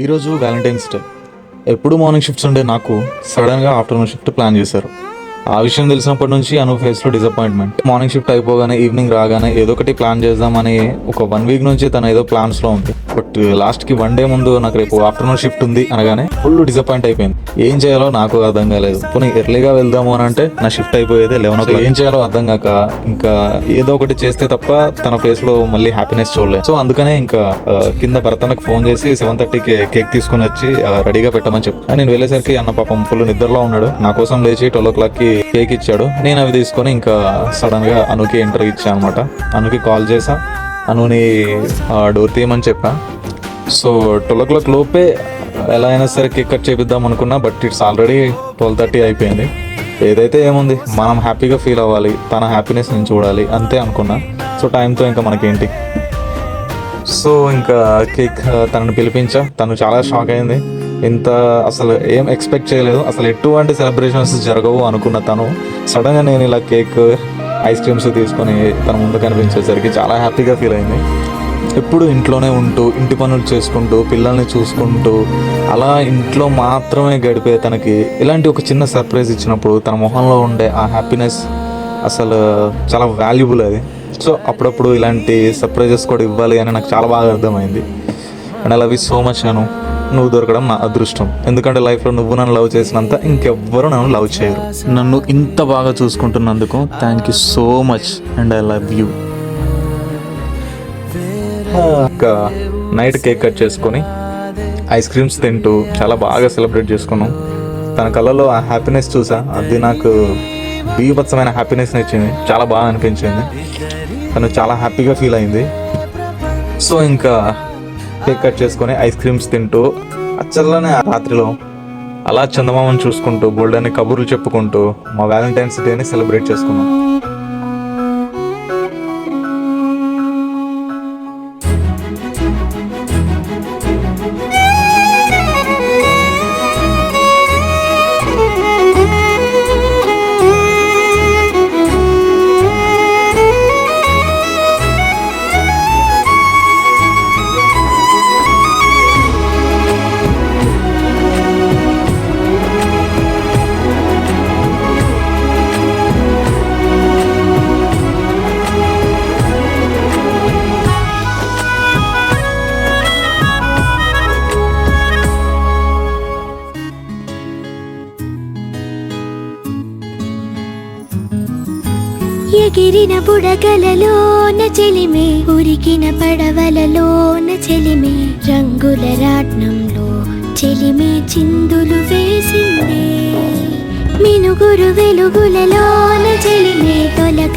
ఈరోజు Valentine's day. ఎప్పుడు morning shifts ఉండే నాకు సడన్గా ఆఫ్టర్నూన్ షిఫ్ట్ ప్లాన్ చేశారు. ఆ విషయం తెలిసినప్పటి నుంచి అను ఫేస్లో డిసప్పాయింట్మెంట్. మార్నింగ్ షిఫ్ట్ అయిపోగానే ఈవినింగ్ రాగానే ఏదో ఒకటి ప్లాన్ చేద్దామని ఒక 1 వీక్ నుంచి తను ఏదో ప్లాన్స్లో ఉంది. బట్ లాస్ట్కి 1 డే ముందు నాకు రేపు ఆఫ్టర్నూన్ షిఫ్ట్ ఉంది అనగానే ఫుల్ డిసప్పాయింట్ అయిపోయింది. ఏం చేయాలో నాకు అర్థం కాలేదు. పోనీ ఎర్లీగా వెళ్దాము అని అంటే నా షిఫ్ట్ అయిపోయేది 11 o'clock. ఏం చేయాలో అర్థం కాక ఇంకా ఏదో ఒకటి చేస్తే తప్ప తన ఫేస్లో మళ్ళీ హ్యాపీనెస్ చూడలేదు. సో అందుకనే ఇంకా కింద భర్తనకు ఫోన్ చేసి 7:30కి కేక్ తీసుకుని వచ్చి రెడీగా పెట్టమని చెప్పి నేను వెళ్ళేసరికి అన్న పాపం ఫుల్ నిద్రలో ఉన్నాడు. నా కోసం లేచి 12 o'clockకి కేక్ ఇచ్చాడు. నేను అవి తీసుకొని ఇంకా సడన్ గా అనుకి ఎంటర్ ఇచ్చాను అనమాట. అనుకి కాల్ చేసా, అనుని డోర్ తీయమని చెప్పా. సో 12 o'clock లోపే ఎలా అయినా సరే కేక్ కట్ చేపిద్దాం అనుకున్నా. బట్ ఇట్స్ ఆల్రెడీ 12:30 అయిపోయింది. ఏదైతే ఏముంది, మనం హ్యాపీగా ఫీల్ అవ్వాలి, తన హ్యాపీనెస్ నేను చూడాలి అంతే అనుకున్నా. సో టైంతో ఇంకా మనకేంటి. సో ఇంకా కేక్ తనని పిలిపించా. తను చాలా షాక్ అయింది. ఇంత అసలు ఏం ఎక్స్పెక్ట్ చేయలేదు. అసలు ఎటువంటి సెలబ్రేషన్స్ జరగవు అనుకున్న తను సడన్గా నేను ఇలా కేక్ ఐస్ క్రీమ్స్ తీసుకొని తన ముందు కనిపించేసరికి చాలా హ్యాపీగా ఫీల్ అయింది. ఎప్పుడు ఇంట్లోనే ఉంటూ ఇంటి పనులు చేసుకుంటూ పిల్లల్ని చూసుకుంటూ అలా ఇంట్లో మాత్రమే గడిపే తనకి ఇలాంటి ఒక చిన్న సర్ప్రైజ్ ఇచ్చినప్పుడు తన మొహంలో ఉండే ఆ హ్యాపీనెస్ అసలు చాలా వాల్యుబుల్ అది. సో అప్పుడప్పుడు ఇలాంటి సర్ప్రైజెస్ కూడా ఇవ్వాలి అని నాకు చాలా బాగా అర్థమైంది. And I love you so much Anu. నువ్వు దొరకడం నా అదృష్టం. ఎందుకంటే లైఫ్లో నువ్వు నన్ను లవ్ చేసినంత ఇంకెవ్వరూ నన్ను లవ్ చేయరు. నన్ను ఇంత బాగా చూసుకుంటున్నందుకు thank you so much and I love you. ఇంకా నైట్ కేక్ కట్ చేసుకొని ఐస్ క్రీమ్స్ తింటూ చాలా బాగా సెలబ్రేట్ చేసుకున్నాం. తన కళ్ళలో ఆ హ్యాపీనెస్ చూసా. అది నాకు బీభత్సమైన హ్యాపీనెస్ని ఇచ్చింది. చాలా బాగా అనిపించింది. తను చాలా హ్యాపీగా ఫీల్ అయింది. సో ఇంకా కేక్ కట్ చేసుకొని ఐస్ క్రీమ్స్ తింటూ అచ్చల్లోనే రాత్రిలో అలా చందమామని చూసుకుంటూ బోల్డని కబుర్లు చెప్పుకుంటూ మా వ్యాలంటైన్స్ డేని సెలబ్రేట్ చేసుకున్నాం. ఎగిరిన బుడగలలోన చెలిమే, ఉరికిన పడవలలోన చెలిమే, రంగుల రాట్నంలో చెలిమే చిందులు వేసిందే. మినుగురు వెలుగులలోన చెలిమే, తొలక